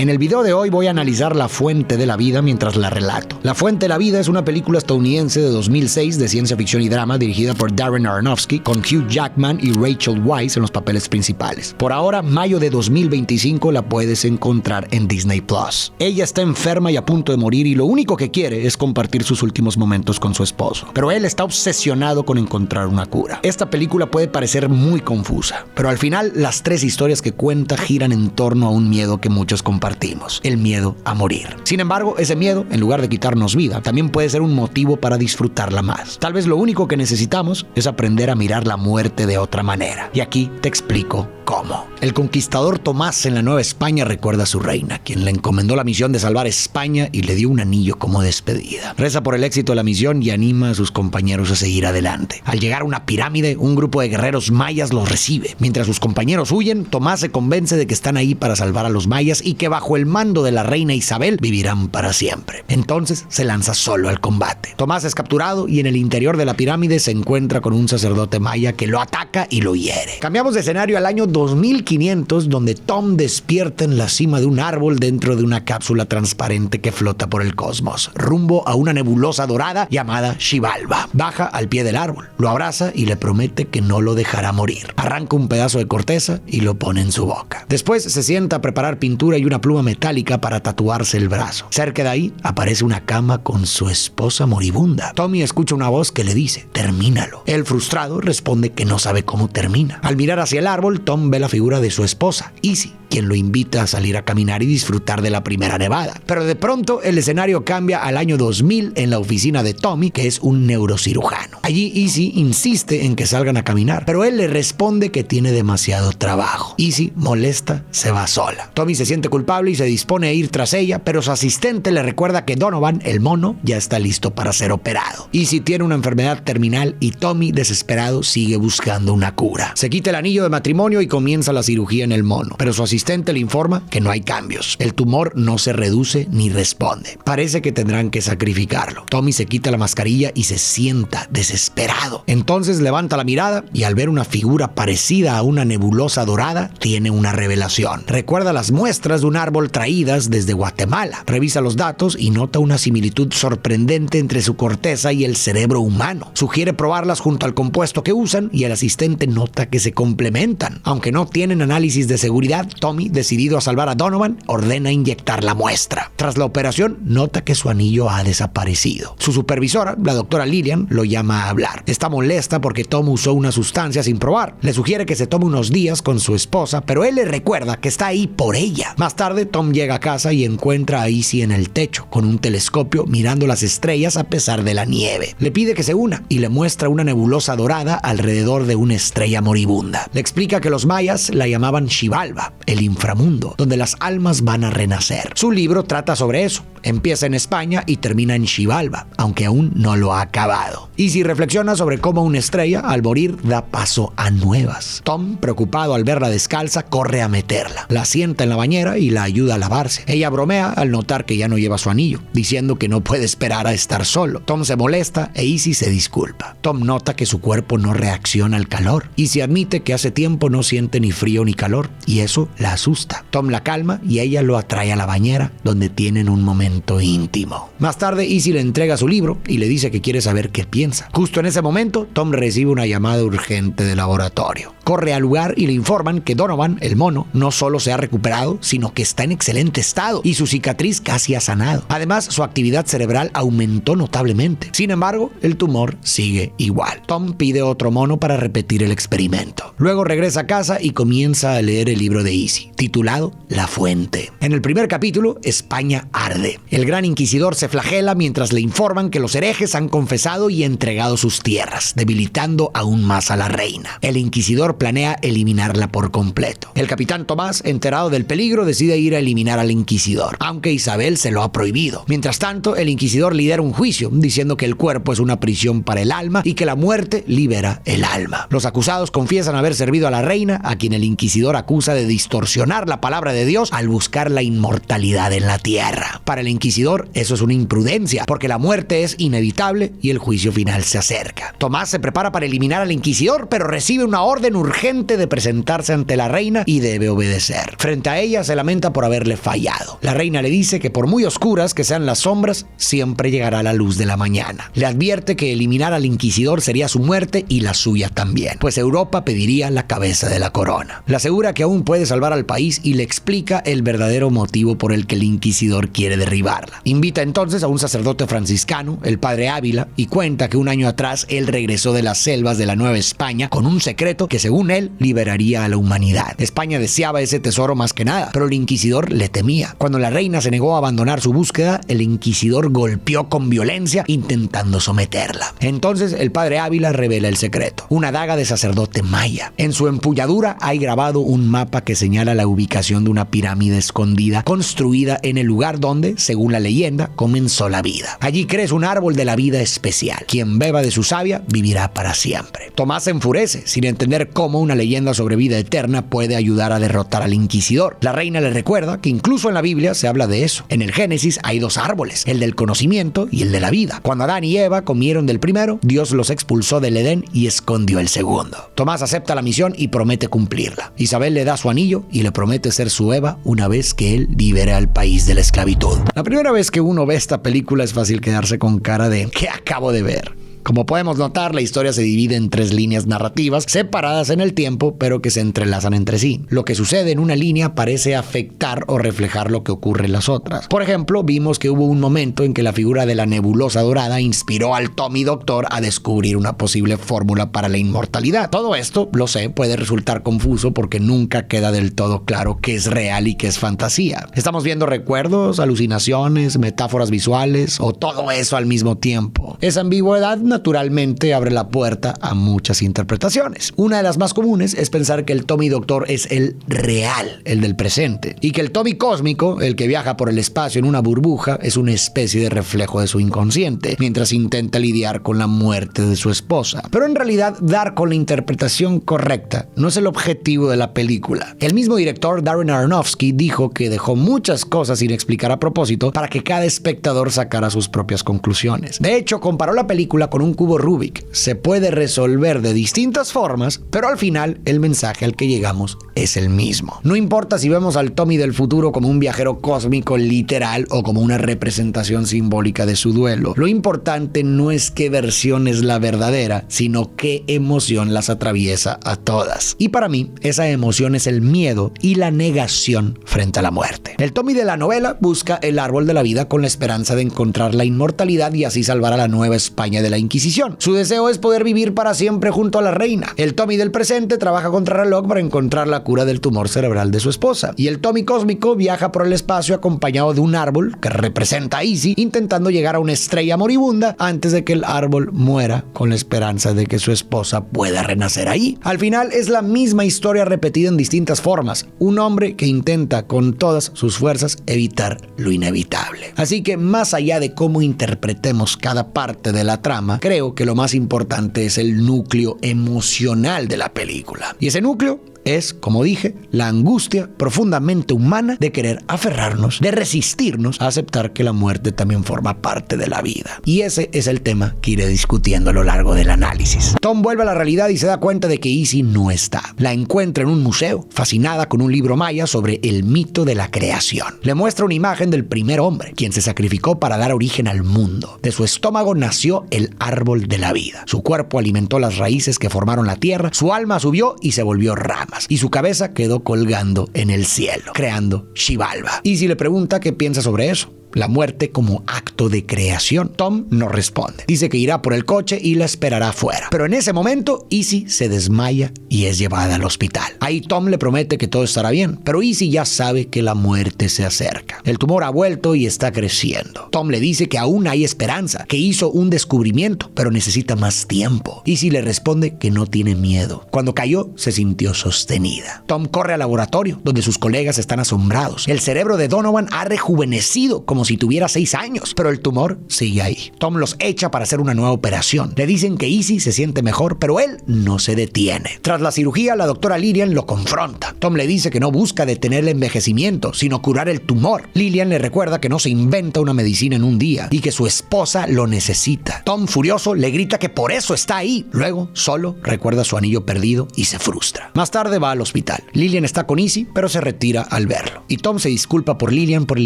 En el video de hoy voy a analizar La Fuente de la Vida mientras la relato. La Fuente de la Vida es una película estadounidense de 2006 de ciencia ficción y drama dirigida por Darren Aronofsky con Hugh Jackman y Rachel Weisz en los papeles principales. Por ahora, mayo de 2025 la puedes encontrar en Disney Plus. Ella está enferma y a punto de morir y lo único que quiere es compartir sus últimos momentos con su esposo. Pero él está obsesionado con encontrar una cura. Esta película puede parecer muy confusa, pero al final las tres historias que cuenta giran en torno a un miedo que muchos compartimos: el miedo a morir. Sin embargo, ese miedo, en lugar de quitarnos vida, también puede ser un motivo para disfrutarla más. Tal vez lo único que necesitamos es aprender a mirar la muerte de otra manera. Y aquí te explico cómo. El conquistador Tomás en la Nueva España recuerda a su reina, quien le encomendó la misión de salvar España y le dio un anillo como despedida. Reza por el éxito de la misión y anima a sus compañeros a seguir adelante. Al llegar a una pirámide, un grupo de guerreros mayas los recibe. Mientras sus compañeros huyen, Tomás se convence de que están ahí para salvar a los mayas y que bajo el mando de la reina Isabel vivirán para siempre. Entonces se lanza solo al combate. Tomás es capturado y en el interior de la pirámide se encuentra con un sacerdote maya que lo ataca y lo hiere. Cambiamos de escenario al año 2500, donde Tom despierta en la cima de un árbol dentro de una cápsula transparente que flota por el cosmos, rumbo a una nebulosa dorada llamada Xibalba. Baja al pie del árbol, lo abraza y le promete que no lo dejará morir. Arranca un pedazo de corteza y lo pone en su boca. Después se sienta a preparar pintura y una pluma metálica para tatuarse el brazo. Cerca de ahí aparece una cama con su esposa moribunda. Tommy escucha una voz que le dice: termínalo. Él, frustrado, responde que no sabe cómo termina. Al mirar hacia el árbol, Tom ve la figura de su esposa, Izzy, quien lo invita a salir a caminar y disfrutar de la primera nevada. Pero de pronto el escenario cambia al año 2000 en la oficina de Tommy, que es un neurocirujano. Allí Izzy insiste en que salgan a caminar, pero él le responde que tiene demasiado trabajo. Izzy, molesta, se va sola. Tommy se siente culpable y se dispone a ir tras ella, pero su asistente le recuerda que Donovan, el mono, ya está listo para ser operado. Izzy tiene una enfermedad terminal y Tommy, desesperado, sigue buscando una cura. Se quita el anillo de matrimonio y comienza la cirugía en el mono, pero su asistente le informa que no hay cambios. El tumor no se reduce ni responde. Parece que tendrán que sacrificarlo. Tommy se quita la mascarilla y se sienta desesperado. Entonces levanta la mirada y al ver una figura parecida a una nebulosa dorada, tiene una revelación. Recuerda las muestras de un árbol traídas desde Guatemala. Revisa los datos y nota una similitud sorprendente entre su corteza y el cerebro humano. Sugiere probarlas junto al compuesto que usan y el asistente nota que se complementan. Aunque no tienen análisis de seguridad, Tommy, decidido a salvar a Donovan, ordena inyectar la muestra. Tras la operación, nota que su anillo ha desaparecido. Su supervisora, la doctora Lillian, lo llama a hablar. Está molesta porque Tom usó una sustancia sin probar. Le sugiere que se tome unos días con su esposa, pero él le recuerda que está ahí por ella. Más tarde, Tom llega a casa y encuentra a Izzy en el techo, con un telescopio mirando las estrellas a pesar de la nieve. Le pide que se una y le muestra una nebulosa dorada alrededor de una estrella moribunda. Le explica que los mayas la llamaban Xibalba, el inframundo, donde las almas van a renacer. Su libro trata sobre eso. Empieza en España y termina en Xibalba, aunque aún no lo ha acabado. Izzy reflexiona sobre cómo una estrella, al morir, da paso a nuevas. Tom, preocupado al verla descalza, corre a meterla. La sienta en la bañera y la ayuda a lavarse. Ella bromea al notar que ya no lleva su anillo, diciendo que no puede esperar a estar solo. Tom se molesta e Izzy se disculpa. Tom nota que su cuerpo no reacciona al calor. Izzy admite que hace tiempo no siente ni frío ni calor, y eso la asusta. Tom la calma y ella lo atrae a la bañera, donde tienen un momento íntimo. Más tarde, Izzy le entrega su libro y le dice que quiere saber qué piensa. Justo en ese momento, Tom recibe una llamada urgente del laboratorio. Corre al lugar y le informan que Donovan, el mono, no solo se ha recuperado, sino que está en excelente estado y su cicatriz casi ha sanado. Además, su actividad cerebral aumentó notablemente. Sin embargo, el tumor sigue igual. Tom pide otro mono para repetir el experimento. Luego regresa a casa y comienza a leer el libro de Izzy, titulado La Fuente. En el primer capítulo, España arde. El gran inquisidor se flagela mientras le informan que los herejes han confesado y entregado sus tierras, debilitando aún más a la reina. El inquisidor planea eliminarla por completo. El capitán Tomás, enterado del peligro, decide ir a eliminar al inquisidor, aunque Isabel se lo ha prohibido. Mientras tanto, el inquisidor lidera un juicio, diciendo que el cuerpo es una prisión para el alma y que la muerte libera el alma. Los acusados confiesan haber servido a la reina, a quien el inquisidor acusa de distorsionar la palabra de Dios al buscar la inmortalidad en la tierra. Para el inquisidor, eso es una imprudencia, porque la muerte es inevitable y el juicio final se acerca. Tomás se prepara para eliminar al inquisidor, pero recibe una orden urgente de presentarse ante la reina y debe obedecer. Frente a ella se lamenta por haberle fallado. La reina le dice que por muy oscuras que sean las sombras, siempre llegará la luz de la mañana. Le advierte que eliminar al inquisidor sería su muerte y la suya también, pues Europa pediría la cabeza de la corona. Le asegura que aún puede salvar al país y le explica el verdadero motivo por el que el inquisidor quiere derribarla. Invita entonces a un sacerdote franciscano, el padre Ávila, y cuenta que un año atrás él regresó de las selvas de la Nueva España con un secreto que según él liberaría a la humanidad. España deseaba ese tesoro más que nada, pero el inquisidor le temía. Cuando la reina se negó a abandonar su búsqueda, el inquisidor golpeó con violencia intentando someterla. Entonces el padre Ávila revela el secreto, una daga de sacerdote maya. En su empuñadura hay grabado un mapa que señala la ubicación de una pirámide escondida construida en el lugar donde, según la leyenda, comenzó la vida. Allí crece un árbol de la vida especial. Quien beba de su savia vivirá para siempre. Tomás se enfurece, sin entender cómo una leyenda sobre vida eterna puede ayudar a derrotar al inquisidor. La reina le recuerda que incluso en la Biblia se habla de eso. En el Génesis hay dos árboles, el del conocimiento y el de la vida. Cuando Adán y Eva comieron del primero, Dios los expulsó del Edén y escondió el segundo. Tomás acepta la misión y promete cumplirla. Isabel le da su anillo y le promete ser su Eva una vez que él libere al país de la esclavitud. La primera vez que uno ve esta película es fácil quedarse con cara de ¿qué acabo de ver? Como podemos notar, la historia se divide en 3 líneas narrativas separadas en el tiempo, pero que se entrelazan entre sí. Lo que sucede en una línea parece afectar o reflejar lo que ocurre en las otras. Por ejemplo, vimos que hubo un momento en que la figura de la nebulosa dorada inspiró al Tommy Doctor a descubrir una posible fórmula para la inmortalidad. Todo esto, lo sé, puede resultar confuso porque nunca queda del todo claro qué es real y qué es fantasía. Estamos viendo recuerdos, alucinaciones, metáforas visuales o todo eso al mismo tiempo. Esa ambigüedad naturalmente abre la puerta a muchas interpretaciones. Una de las más comunes es pensar que el Tommy Doctor es el real, el del presente, y que el Tommy cósmico, el que viaja por el espacio en una burbuja, es una especie de reflejo de su inconsciente, mientras intenta lidiar con la muerte de su esposa. Pero en realidad, dar con la interpretación correcta no es el objetivo de la película. El mismo director Darren Aronofsky dijo que dejó muchas cosas sin explicar a propósito para que cada espectador sacara sus propias conclusiones. De hecho, comparó la película con un cubo Rubik. Se puede resolver de distintas formas, pero al final el mensaje al que llegamos es el mismo. No importa si vemos al Tommy del futuro como un viajero cósmico literal o como una representación simbólica de su duelo. Lo importante no es qué versión es la verdadera, sino qué emoción las atraviesa a todas. Y para mí, esa emoción es el miedo y la negación frente a la muerte. El Tommy de la novela busca el árbol de la vida con la esperanza de encontrar la inmortalidad y así salvar a la Nueva España de la Inquisición. Su deseo es poder vivir para siempre junto a la reina. El Tommy del presente trabaja contra reloj para encontrar la cura del tumor cerebral de su esposa. Y el Tommy cósmico viaja por el espacio acompañado de un árbol que representa a Izzy, intentando llegar a una estrella moribunda antes de que el árbol muera, con la esperanza de que su esposa pueda renacer ahí. Al final es la misma historia repetida en distintas formas. Un hombre que intenta con todas sus fuerzas evitar lo inevitable. Así que más allá de cómo interpretemos cada parte de la trama, creo que lo más importante es el núcleo emocional de la película. Y ese núcleo es, como dije, la angustia profundamente humana de querer aferrarnos, de resistirnos a aceptar que la muerte también forma parte de la vida. Y ese es el tema que iré discutiendo a lo largo del análisis. Tom vuelve a la realidad y se da cuenta de que Izzy no está. La encuentra en un museo, fascinada con un libro maya sobre el mito de la creación. Le muestra una imagen del primer hombre, quien se sacrificó para dar origen al mundo. De su estómago nació el árbol de la vida. Su cuerpo alimentó las raíces que formaron la tierra, su alma subió y se volvió rama. Y su cabeza quedó colgando en el cielo, creando Xibalba. Izzy le pregunta qué piensa sobre eso. La muerte como acto de creación. Tom no responde. Dice que irá por el coche y la esperará afuera. Pero en ese momento, Izzy se desmaya y es llevada al hospital. Ahí Tom le promete que todo estará bien, pero Izzy ya sabe que la muerte se acerca. El tumor ha vuelto y está creciendo. Tom le dice que aún hay esperanza, que hizo un descubrimiento, pero necesita más tiempo. Izzy le responde que no tiene miedo. Cuando cayó, se sintió sostenida. Tom corre al laboratorio, donde sus colegas están asombrados. El cerebro de Donovan ha rejuvenecido como como si tuviera 6 años, pero el tumor sigue ahí. Tom los echa para hacer una nueva operación. Le dicen que Izzy se siente mejor, pero él no se detiene. Tras la cirugía, la doctora Lillian lo confronta. Tom le dice que no busca detener el envejecimiento, sino curar el tumor. Lillian le recuerda que no se inventa una medicina en un día y que su esposa lo necesita. Tom, furioso, le grita que por eso está ahí. Luego, solo recuerda su anillo perdido y se frustra. Más tarde va al hospital. Lillian está con Izzy, pero se retira al verlo. Y Tom se disculpa por Lillian por el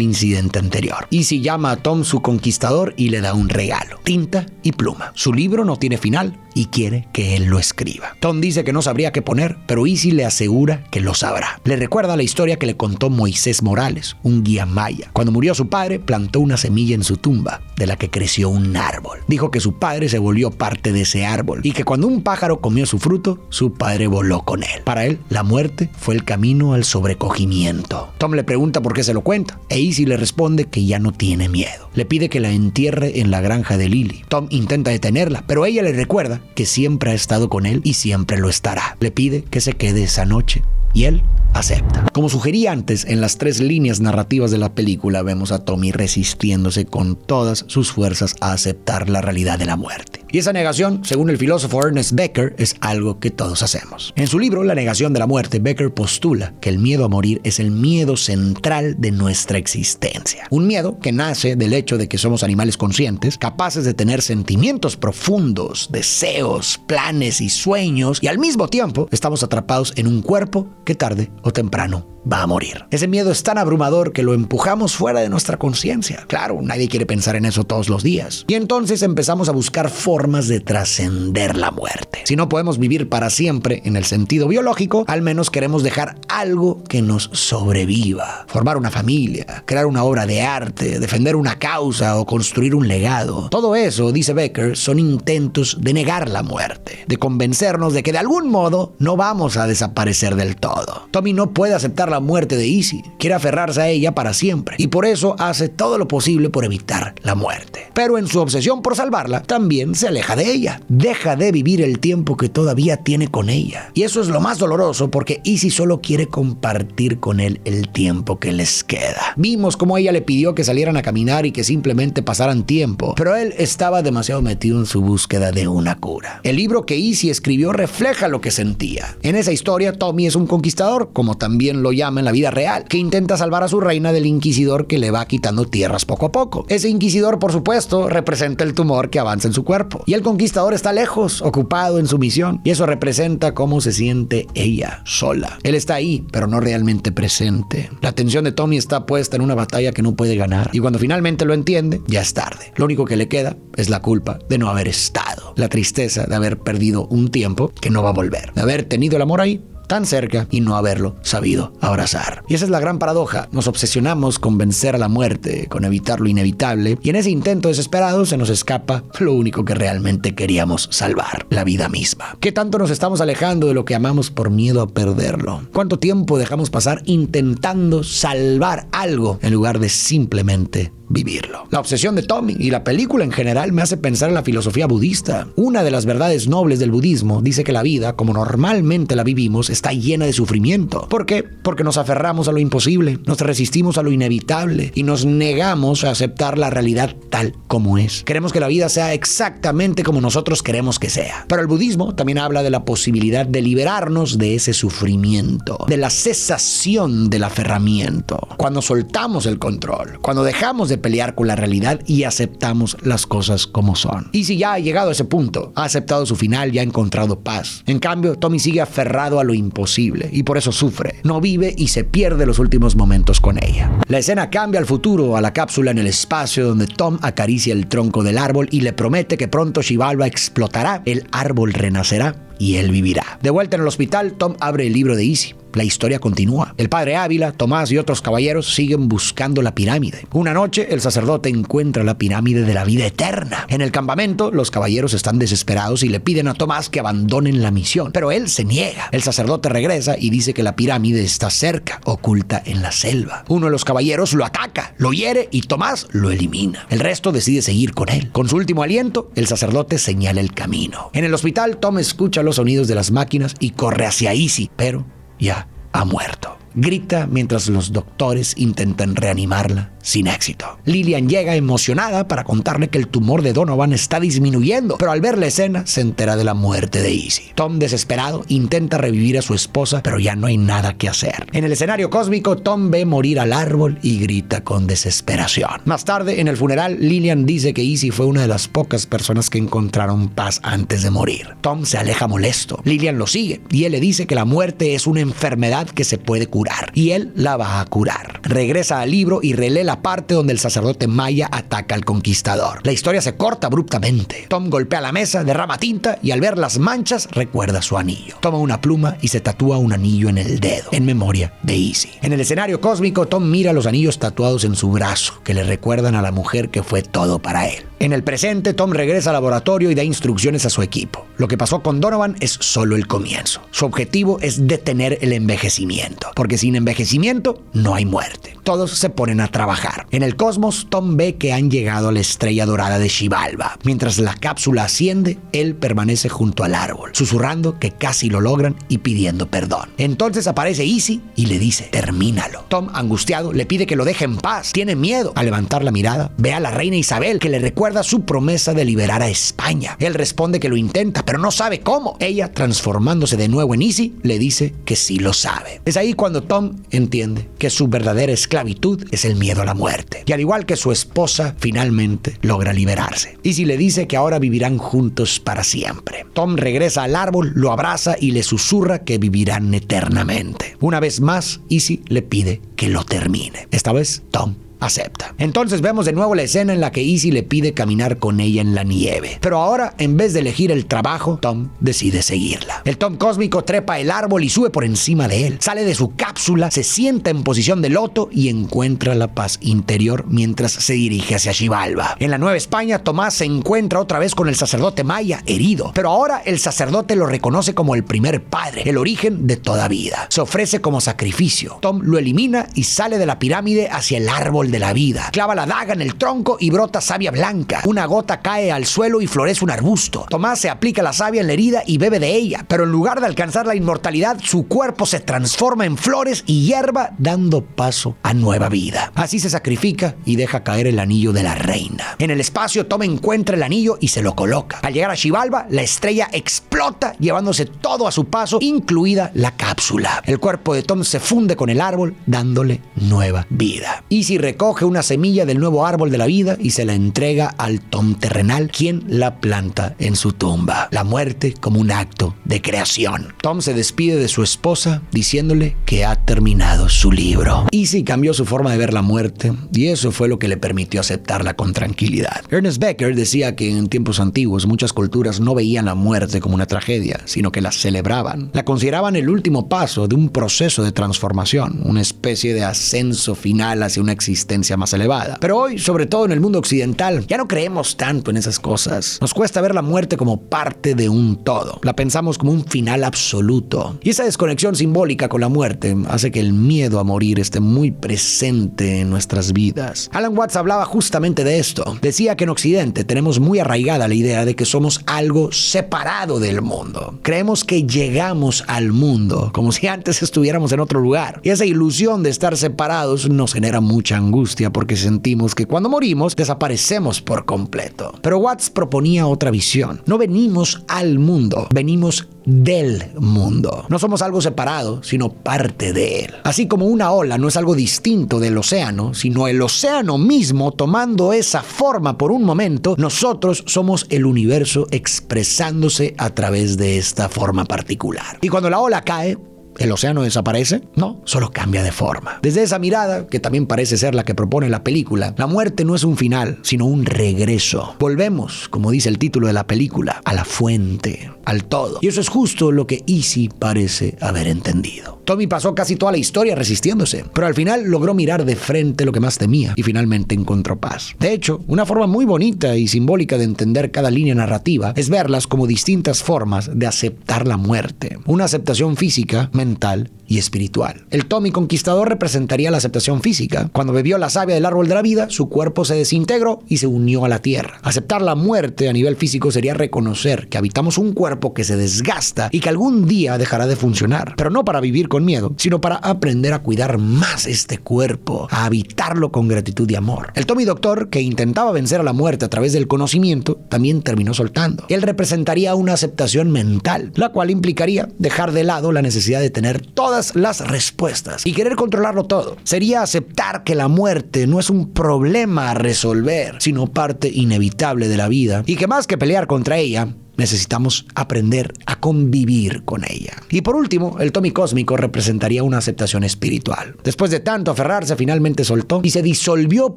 incidente anterior. Izzy llama a Tom su conquistador y le da un regalo: tinta y pluma. Su libro no tiene final y quiere que él lo escriba. Tom dice que no sabría qué poner, pero Izzy le asegura que lo sabrá. Le recuerda la historia que le contó Moisés Morales, un guía maya. Cuando murió su padre, plantó una semilla en su tumba, de la que creció un árbol. Dijo que su padre se volvió parte de ese árbol y que cuando un pájaro comió su fruto, su padre voló con él. Para él, la muerte fue el camino al sobrecogimiento. Tom le pregunta por qué se lo cuenta, e Izzy le responde que ya no tiene miedo. Le pide que la entierre en la granja de Lily. Tom intenta detenerla, pero ella le recuerda que siempre ha estado con él y siempre lo estará. Le pide que se quede esa noche y él acepta. Como sugerí antes, en las 3 líneas narrativas de la película vemos a Tommy resistiéndose con todas sus fuerzas a aceptar la realidad de la muerte. Y esa negación, según el filósofo Ernest Becker, es algo que todos hacemos. En su libro La negación de la muerte, Becker postula que el miedo a morir es el miedo central de nuestra existencia. Un miedo que nace del hecho de que somos animales conscientes, capaces de tener sentimientos profundos, deseos, planes y sueños, y al mismo tiempo estamos atrapados en un cuerpo que tarde o temprano va a morir. Ese miedo es tan abrumador que lo empujamos fuera de nuestra conciencia. Claro, nadie quiere pensar en eso todos los días. Y entonces empezamos a buscar formas de trascender la muerte. Si no podemos vivir para siempre en el sentido biológico, al menos queremos dejar algo que nos sobreviva. Formar una familia, crear una obra de arte, defender una causa o construir un legado. Todo eso, dice Becker, son intentos de negar la muerte, de convencernos de que de algún modo no vamos a desaparecer del todo. Tommy no puede aceptar la muerte de Izzy, quiere aferrarse a ella para siempre y por eso hace todo lo posible por evitar la muerte. Pero en su obsesión por salvarla, también se aleja de ella. Deja de vivir el tiempo que todavía tiene con ella. Y eso es lo más doloroso porque Izzy solo quiere compartir con él el tiempo que les queda. Vimos cómo ella le pidió que salieran a caminar y que simplemente pasaran tiempo, pero él estaba demasiado metido en su búsqueda de una cura. El libro que Izzy escribió refleja lo que sentía. En esa historia, Tommy es un conquistador, como también lo llama en la vida real, que intenta salvar a su reina del inquisidor que le va quitando tierras poco a poco. Ese inquisidor, por supuesto, representa el tumor que avanza en su cuerpo. Y el conquistador está lejos, ocupado en su misión. Y eso representa cómo se siente ella, sola. Él está ahí, pero no realmente presente. La atención de Tommy está puesta en una batalla que no puede ganar. Y cuando finalmente lo entiende, ya es tarde. Lo único que le queda es la culpa de no haber estado. La tristeza de haber perdido un tiempo que no va a volver. De haber tenido el amor ahí, tan cerca, y no haberlo sabido abrazar. Y esa es la gran paradoja. Nos obsesionamos con vencer a la muerte, con evitar lo inevitable, y en ese intento desesperado se nos escapa lo único que realmente queríamos salvar, la vida misma. ¿Qué tanto nos estamos alejando de lo que amamos por miedo a perderlo? ¿Cuánto tiempo dejamos pasar intentando salvar algo en lugar de simplemente vivirlo? La obsesión de Tommy y la película en general me hace pensar en la filosofía budista. Una de las verdades nobles del budismo dice que la vida, como normalmente la vivimos, está llena de sufrimiento. ¿Por qué? Porque nos aferramos a lo imposible, nos resistimos a lo inevitable y nos negamos a aceptar la realidad tal como es. Queremos que la vida sea exactamente como nosotros queremos que sea. Pero el budismo también habla de la posibilidad de liberarnos de ese sufrimiento, de la cesación del aferramiento. Cuando soltamos el control, cuando dejamos de pelear con la realidad y aceptamos las cosas como son. Y si ya ha llegado a ese punto, ha aceptado su final, ya ha encontrado paz. En cambio, Tommy sigue aferrado a lo imposible y por eso sufre. No vive y se pierde los últimos momentos con ella. La escena cambia al futuro, a la cápsula en el espacio donde Tom acaricia el tronco del árbol y le promete que pronto Xibalba explotará, el árbol renacerá y él vivirá. De vuelta en el hospital, Tom abre el libro de Izzy. La historia continúa. El padre Ávila, Tomás y otros caballeros siguen buscando la pirámide. Una noche, el sacerdote encuentra la pirámide de la vida eterna. En el campamento, los caballeros están desesperados y le piden a Tomás que abandonen la misión, pero él se niega. El sacerdote regresa y dice que la pirámide está cerca, oculta en la selva. Uno de los caballeros lo ataca, lo hiere y Tomás lo elimina. El resto decide seguir con él. Con su último aliento, el sacerdote señala el camino. En el hospital, Tom escucha los sonidos de las máquinas y corre hacia Izzy, pero ya ha muerto. grita mientras los doctores intentan reanimarla sin éxito. Lillian llega emocionada para contarle que el tumor de Donovan está disminuyendo, pero al ver la escena se entera de la muerte de Izzy. Tom, desesperado, intenta revivir a su esposa, pero ya no hay nada que hacer. En el escenario cósmico, Tom ve morir al árbol y grita con desesperación. Más tarde, en el funeral, Lillian dice que Izzy fue una de las pocas personas que encontraron paz antes de morir. Tom se aleja molesto. Lillian lo sigue y él le dice que la muerte es una enfermedad que se puede curar y él la va a curar. Regresa al libro y relee la parte donde el sacerdote maya ataca al conquistador. La historia se corta abruptamente. Tom golpea la mesa, derrama tinta y al ver las manchas recuerda su anillo. Toma una pluma y se tatúa un anillo en el dedo, en memoria de Izzy. En el escenario cósmico, Tom mira los anillos tatuados en su brazo, que le recuerdan a la mujer que fue todo para él. En el presente, Tom regresa al laboratorio y da instrucciones a su equipo. Lo que pasó con Donovan es solo el comienzo. Su objetivo es detener el envejecimiento, porque sin envejecimiento no hay muerte. Todos se ponen a trabajar. En el cosmos, Tom ve que han llegado a la estrella dorada de Xibalba. Mientras la cápsula asciende, él permanece junto al árbol, susurrando que casi lo logran y pidiendo perdón. Entonces aparece Izzy y le dice, termínalo. Tom, angustiado, le pide que lo deje en paz. Tiene miedo. Al levantar la mirada, ve a la reina Isabel, que le recuerda su promesa de liberar a España. Él responde que lo intenta, pero no sabe cómo. Ella, transformándose de nuevo en Izzy, le dice que sí lo sabe. Es ahí cuando Tom entiende que su verdadera esclavitud es el miedo a la muerte. Y al igual que su esposa, finalmente logra liberarse. Izzy le dice que ahora vivirán juntos para siempre. Tom regresa al árbol, lo abraza y le susurra que vivirán eternamente. Una vez más, Izzy le pide que lo termine. Esta vez, Tom acepta. Entonces vemos de nuevo la escena en la que Izzy le pide caminar con ella en la nieve. Pero ahora, en vez de elegir el trabajo, Tom decide seguirla. El Tom cósmico trepa el árbol y sube por encima de él. Sale de su cápsula, se sienta en posición de loto y encuentra la paz interior mientras se dirige hacia Xibalba. En la Nueva España, Tomás se encuentra otra vez con el sacerdote maya, herido. Pero ahora el sacerdote lo reconoce como el primer padre, el origen de toda vida. Se ofrece como sacrificio. Tom lo elimina y sale de la pirámide hacia el árbol de la vida. Clava la daga en el tronco y brota savia blanca. Una gota cae al suelo y florece un arbusto. Tomás se aplica la savia en la herida y bebe de ella, pero en lugar de alcanzar la inmortalidad, su cuerpo se transforma en flores y hierba, dando paso a nueva vida. Así se sacrifica y deja caer el anillo de la reina. En el espacio, Tom encuentra el anillo y se lo coloca. Al llegar a Xibalba, la estrella explota, llevándose todo a su paso, incluida la cápsula. El cuerpo de Tom se funde con el árbol, dándole nueva vida. Izzy recoge una semilla del nuevo árbol de la vida y se la entrega al Tom terrenal, quien la planta en su tumba. La muerte como un acto de creación. Tom se despide de su esposa diciéndole que ha terminado su libro. Izzy cambió su forma de ver la muerte y eso fue lo que le permitió aceptarla con tranquilidad. Ernest Becker decía que en tiempos antiguos muchas culturas no veían la muerte como una tragedia, sino que la celebraban. La consideraban el último paso de un proceso de transformación, una especie de ascenso final hacia una existencia más elevada. Pero hoy, sobre todo en el mundo occidental, ya no creemos tanto en esas cosas. Nos cuesta ver la muerte como parte de un todo. La pensamos como un final absoluto. Y esa desconexión simbólica con la muerte hace que el miedo a morir esté muy presente en nuestras vidas. Alan Watts hablaba justamente de esto. Decía que en Occidente tenemos muy arraigada la idea de que somos algo separado del mundo. Creemos que llegamos al mundo, como si antes estuviéramos en otro lugar. Y esa ilusión de estar separados nos genera mucha angustia porque sentimos que cuando morimos desaparecemos por completo. Pero Watts proponía otra visión. No venimos al mundo, venimos del mundo. No somos algo separado, sino parte de él. Así como una ola no es algo distinto del océano, sino el océano mismo tomando esa forma por un momento, nosotros somos el universo expresándose a través de esta forma particular. Y cuando la ola cae, ¿el océano desaparece? No, solo cambia de forma. Desde esa mirada, que también parece ser la que propone la película, la muerte no es un final, sino un regreso. Volvemos, como dice el título de la película, a la fuente, al todo. Y eso es justo lo que Izzy parece haber entendido. Tommy pasó casi toda la historia resistiéndose, pero al final logró mirar de frente lo que más temía y finalmente encontró paz. De hecho, una forma muy bonita y simbólica de entender cada línea narrativa es verlas como distintas formas de aceptar la muerte. Una aceptación física, mental y espiritual. El Tommy conquistador representaría la aceptación física. Cuando bebió la savia del árbol de la vida, su cuerpo se desintegró y se unió a la tierra. Aceptar la muerte a nivel físico sería reconocer que habitamos un cuerpo cuerpo que se desgasta y que algún día dejará de funcionar. Pero no para vivir con miedo, sino para aprender a cuidar más este cuerpo, a habitarlo con gratitud y amor. El Tommy Doctor, que intentaba vencer a la muerte a través del conocimiento, también terminó soltando. Él representaría una aceptación mental, la cual implicaría dejar de lado la necesidad de tener todas las respuestas y querer controlarlo todo. Sería aceptar que la muerte no es un problema a resolver, sino parte inevitable de la vida, y que más que pelear contra ella, necesitamos aprender a convivir con ella. Y por último, el Tommy cósmico representaría una aceptación espiritual. Después de tanto aferrarse, finalmente soltó y se disolvió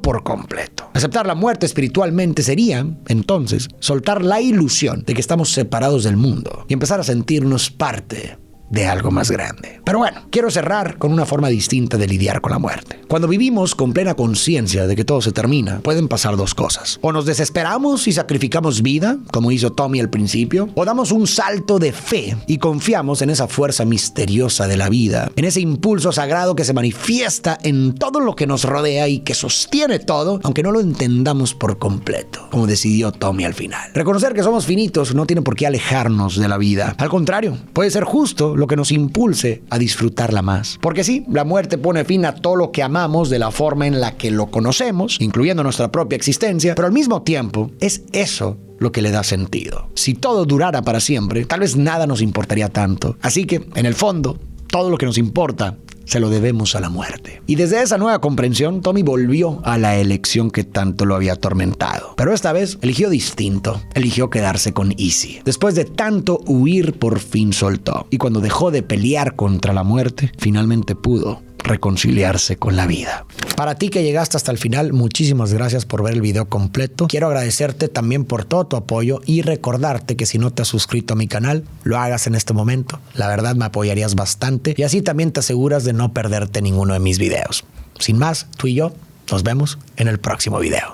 por completo. Aceptar la muerte espiritualmente sería, entonces, soltar la ilusión de que estamos separados del mundo y empezar a sentirnos parte de algo más grande. Pero bueno, quiero cerrar con una forma distinta de lidiar con la muerte. Cuando vivimos con plena conciencia de que todo se termina, pueden pasar dos cosas. O nos desesperamos y sacrificamos vida, como hizo Tommy al principio, o damos un salto de fe y confiamos en esa fuerza misteriosa de la vida, en ese impulso sagrado que se manifiesta en todo lo que nos rodea y que sostiene todo, aunque no lo entendamos por completo, como decidió Tommy al final. Reconocer que somos finitos no tiene por qué alejarnos de la vida. Al contrario, puede ser justo lo que nos impulse a disfrutarla más. Porque sí, la muerte pone fin a todo lo que amamos de la forma en la que lo conocemos, incluyendo nuestra propia existencia, pero al mismo tiempo es eso lo que le da sentido. Si todo durara para siempre, tal vez nada nos importaría tanto. Así que, en el fondo, todo lo que nos importa se lo debemos a la muerte. Y desde esa nueva comprensión, Tommy volvió a la elección que tanto lo había atormentado. Pero esta vez eligió distinto. Eligió quedarse con Izzy. Después de tanto huir, por fin soltó. Y cuando dejó de pelear contra la muerte, finalmente pudo reconciliarse con la vida. Para ti que llegaste hasta el final, muchísimas gracias por ver el video completo. Quiero agradecerte también por todo tu apoyo y recordarte que si no te has suscrito a mi canal, lo hagas en este momento. La verdad me apoyarías bastante y así también te aseguras de no perderte ninguno de mis videos. Sin más, tú y yo nos vemos en el próximo video.